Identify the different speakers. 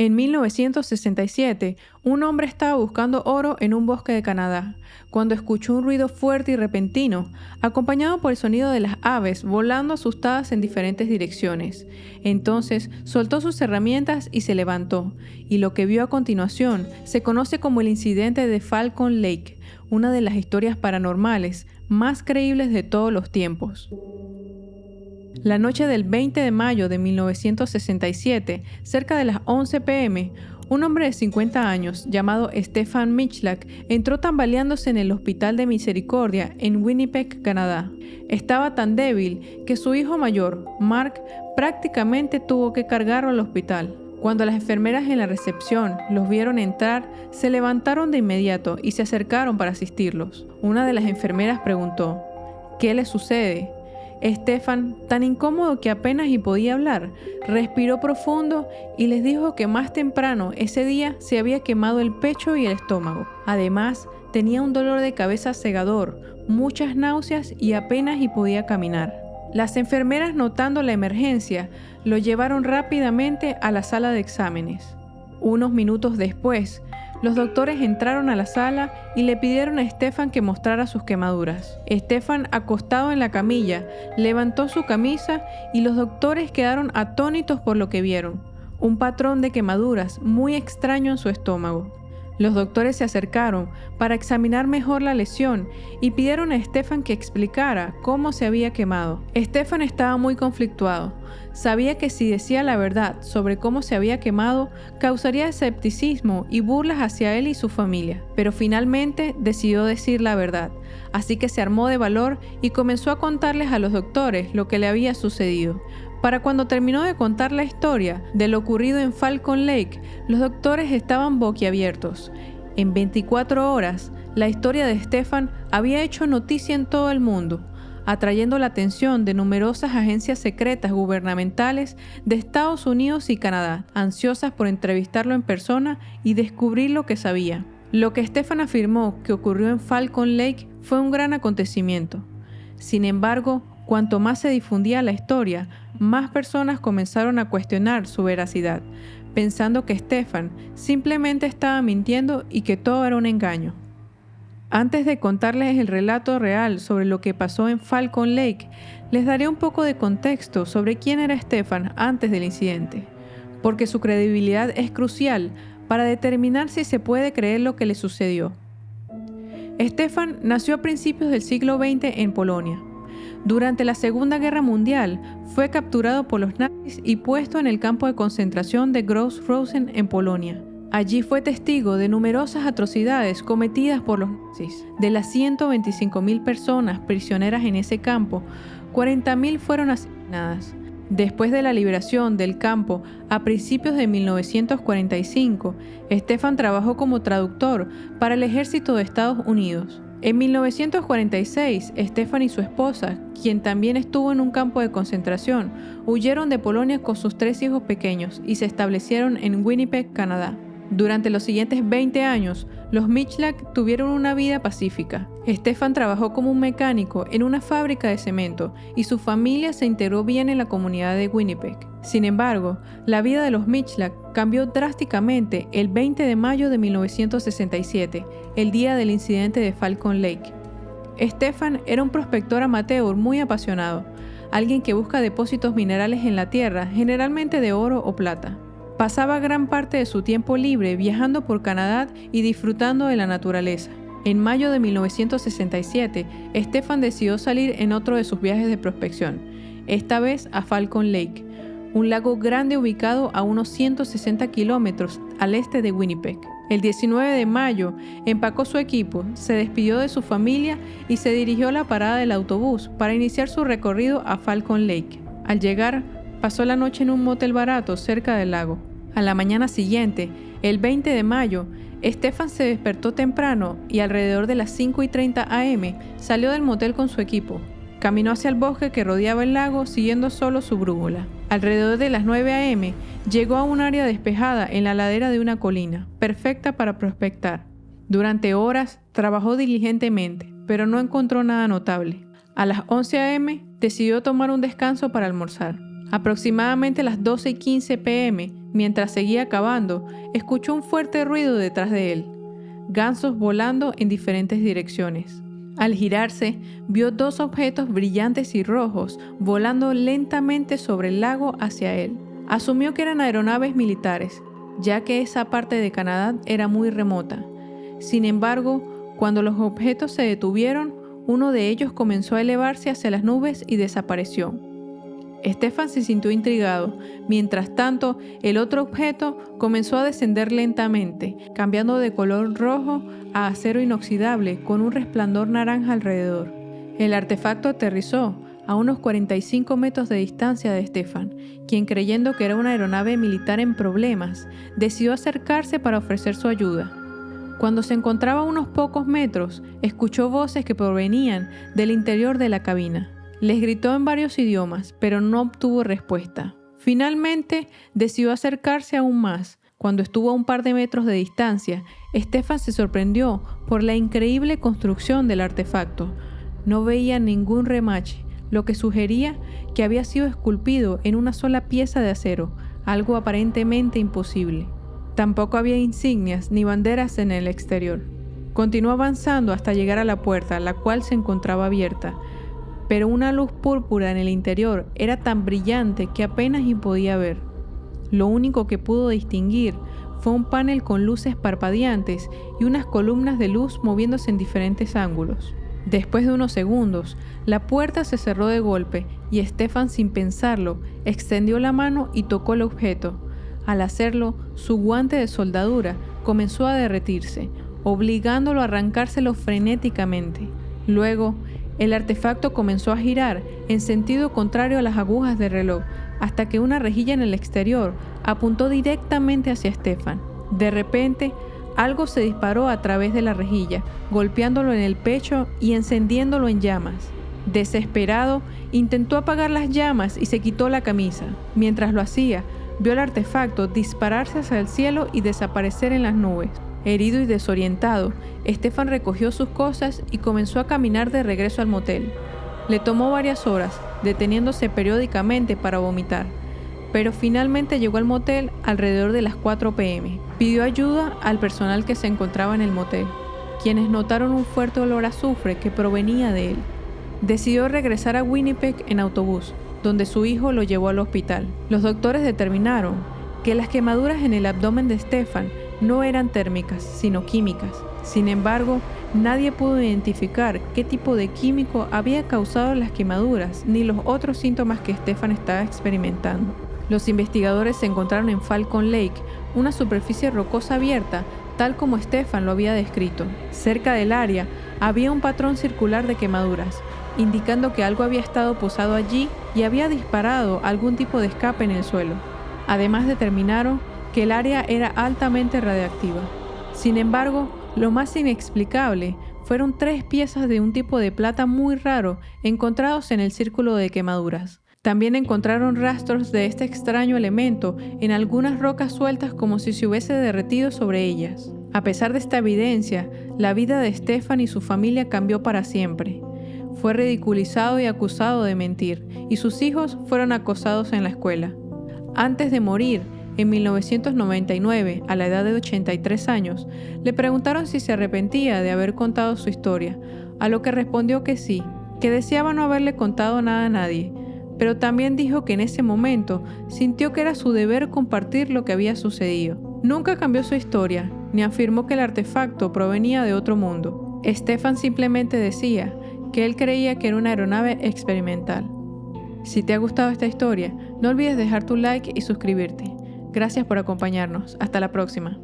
Speaker 1: En 1967, un hombre estaba buscando oro en un bosque de Canadá, cuando escuchó un ruido fuerte y repentino, acompañado por el sonido de las aves volando asustadas en diferentes direcciones. Entonces, soltó sus herramientas y se levantó, y lo que vio a continuación se conoce como el incidente de Falcon Lake, una de las historias paranormales más creíbles de todos los tiempos. La noche del 20 de mayo de 1967, cerca de las 11 p.m., un hombre de 50 años llamado Stefan Michalak entró tambaleándose en el Hospital de Misericordia en Winnipeg, Canadá. Estaba tan débil que su hijo mayor, Mark, prácticamente tuvo que cargarlo al hospital. Cuando las enfermeras en la recepción los vieron entrar, se levantaron de inmediato y se acercaron para asistirlos. Una de las enfermeras preguntó: ¿qué le sucede? Stefan, tan incómodo que apenas podía hablar, respiró profundo y les dijo que más temprano ese día se había quemado el pecho y el estómago. Además, tenía un dolor de cabeza cegador, muchas náuseas y apenas podía caminar. Las enfermeras, notando la emergencia, lo llevaron rápidamente a la sala de exámenes. Unos minutos después, los doctores entraron a la sala y le pidieron a Stefan que mostrara sus quemaduras. Stefan, acostado en la camilla, levantó su camisa y los doctores quedaron atónitos por lo que vieron: un patrón de quemaduras muy extraño en su estómago. Los doctores se acercaron para examinar mejor la lesión y pidieron a Stefan que explicara cómo se había quemado. Stefan estaba muy conflictuado. Sabía que si decía la verdad sobre cómo se había quemado, causaría escepticismo y burlas hacia él y su familia. Pero finalmente decidió decir la verdad, así que se armó de valor y comenzó a contarles a los doctores lo que le había sucedido. Para cuando terminó de contar la historia de lo ocurrido en Falcon Lake, los doctores estaban boquiabiertos. En 24 horas, la historia de Stefan había hecho noticia en todo el mundo, atrayendo la atención de numerosas agencias secretas gubernamentales de Estados Unidos y Canadá, ansiosas por entrevistarlo en persona y descubrir lo que sabía. Lo que Stefan afirmó que ocurrió en Falcon Lake fue un gran acontecimiento. Sin embargo, cuanto más se difundía la historia, más personas comenzaron a cuestionar su veracidad, pensando que Stefan simplemente estaba mintiendo y que todo era un engaño. Antes de contarles el relato real sobre lo que pasó en Falcon Lake, les daré un poco de contexto sobre quién era Stefan antes del incidente, porque su credibilidad es crucial para determinar si se puede creer lo que le sucedió. Stefan nació a principios del siglo XX en Polonia. Durante la Segunda Guerra Mundial, fue capturado por los nazis y puesto en el campo de concentración de Gross-Rosen en Polonia. Allí fue testigo de numerosas atrocidades cometidas por los nazis. De las 125.000 personas prisioneras en ese campo, 40.000 fueron asesinadas. Después de la liberación del campo a principios de 1945, Stefan trabajó como traductor para el ejército de Estados Unidos. En 1946, Stefan y su esposa, quien también estuvo en un campo de concentración, huyeron de Polonia con sus 3 hijos pequeños y se establecieron en Winnipeg, Canadá. Durante los siguientes 20 años, los Michalak tuvieron una vida pacífica. Stefan trabajó como un mecánico en una fábrica de cemento y su familia se integró bien en la comunidad de Winnipeg. Sin embargo, la vida de los Michalak cambió drásticamente el 20 de mayo de 1967, el día del incidente de Falcon Lake. Stefan era un prospector amateur muy apasionado, alguien que busca depósitos minerales en la tierra, generalmente de oro o plata. Pasaba gran parte de su tiempo libre viajando por Canadá y disfrutando de la naturaleza. En mayo de 1967, Stefan decidió salir en otro de sus viajes de prospección, esta vez a Falcon Lake, un lago grande ubicado a unos 160 kilómetros al este de Winnipeg. El 19 de mayo empacó su equipo, se despidió de su familia y se dirigió a la parada del autobús para iniciar su recorrido a Falcon Lake. Al llegar, pasó la noche en un motel barato cerca del lago. A la mañana siguiente, el 20 de mayo, Stefan se despertó temprano y alrededor de las 5:30 am salió del motel con su equipo. Caminó hacia el bosque que rodeaba el lago siguiendo solo su brújula. Alrededor de las 9 am llegó a un área despejada en la ladera de una colina, perfecta para prospectar. Durante horas trabajó diligentemente, pero no encontró nada notable. A las 11 am decidió tomar un descanso para almorzar. Aproximadamente a las 12:15 p.m., mientras seguía cavando, escuchó un fuerte ruido detrás de él. Gansos volando en diferentes direcciones. Al girarse, vio 2 objetos brillantes y rojos volando lentamente sobre el lago hacia él. Asumió que eran aeronaves militares, ya que esa parte de Canadá era muy remota. Sin embargo, cuando los objetos se detuvieron, uno de ellos comenzó a elevarse hacia las nubes y desapareció. Stefan se sintió intrigado. Mientras tanto, el otro objeto comenzó a descender lentamente, cambiando de color rojo a acero inoxidable con un resplandor naranja alrededor. El artefacto aterrizó a unos 45 metros de distancia de Stefan, quien, creyendo que era una aeronave militar en problemas, decidió acercarse para ofrecer su ayuda. Cuando se encontraba a unos pocos metros, escuchó voces que provenían del interior de la cabina. Les gritó en varios idiomas, pero no obtuvo respuesta. Finalmente, decidió acercarse aún más. Cuando estuvo a un par de metros de distancia, Stefan se sorprendió por la increíble construcción del artefacto. No veía ningún remache, lo que sugería que había sido esculpido en una sola pieza de acero, algo aparentemente imposible. Tampoco había insignias ni banderas en el exterior. Continuó avanzando hasta llegar a la puerta, la cual se encontraba abierta. Pero una luz púrpura en el interior era tan brillante que apenas podía ver. Lo único que pudo distinguir fue un panel con luces parpadeantes y unas columnas de luz moviéndose en diferentes ángulos. Después de unos segundos, la puerta se cerró de golpe y Stefan, sin pensarlo, extendió la mano y tocó el objeto. Al hacerlo, su guante de soldadura comenzó a derretirse, obligándolo a arrancárselo frenéticamente. Luego, el artefacto comenzó a girar en sentido contrario a las agujas del reloj, hasta que una rejilla en el exterior apuntó directamente hacia Stefan. De repente, algo se disparó a través de la rejilla, golpeándolo en el pecho y encendiéndolo en llamas. Desesperado, intentó apagar las llamas y se quitó la camisa. Mientras lo hacía, vio el artefacto dispararse hacia el cielo y desaparecer en las nubes. Herido y desorientado, Stefan recogió sus cosas y comenzó a caminar de regreso al motel. Le tomó varias horas, deteniéndose periódicamente para vomitar, pero finalmente llegó al motel alrededor de las 4 p.m. Pidió ayuda al personal que se encontraba en el motel, quienes notaron un fuerte olor a azufre que provenía de él. Decidió regresar a Winnipeg en autobús, donde su hijo lo llevó al hospital. Los doctores determinaron que las quemaduras en el abdomen de Stefan no eran térmicas, sino químicas. Sin embargo, nadie pudo identificar qué tipo de químico había causado las quemaduras ni los otros síntomas que Stefan estaba experimentando. Los investigadores se encontraron en Falcon Lake, una superficie rocosa abierta, tal como Stefan lo había descrito. Cerca del área había un patrón circular de quemaduras, indicando que algo había estado posado allí y había disparado algún tipo de escape en el suelo. Además, determinaron que el área era altamente radiactiva. Sin embargo, lo más inexplicable fueron 3 piezas de un tipo de plata muy raro encontrados en el círculo de quemaduras. También encontraron rastros de este extraño elemento en algunas rocas sueltas como si se hubiese derretido sobre ellas. A pesar de esta evidencia, la vida de Stefan y su familia cambió para siempre. Fue ridiculizado y acusado de mentir, y sus hijos fueron acosados en la escuela. Antes de morir, en 1999, a la edad de 83 años, le preguntaron si se arrepentía de haber contado su historia, a lo que respondió que sí, que deseaba no haberle contado nada a nadie, pero también dijo que en ese momento sintió que era su deber compartir lo que había sucedido. Nunca cambió su historia, ni afirmó que el artefacto provenía de otro mundo. Stefan simplemente decía que él creía que era una aeronave experimental. Si te ha gustado esta historia, no olvides dejar tu like y suscribirte. Gracias por acompañarnos. Hasta la próxima.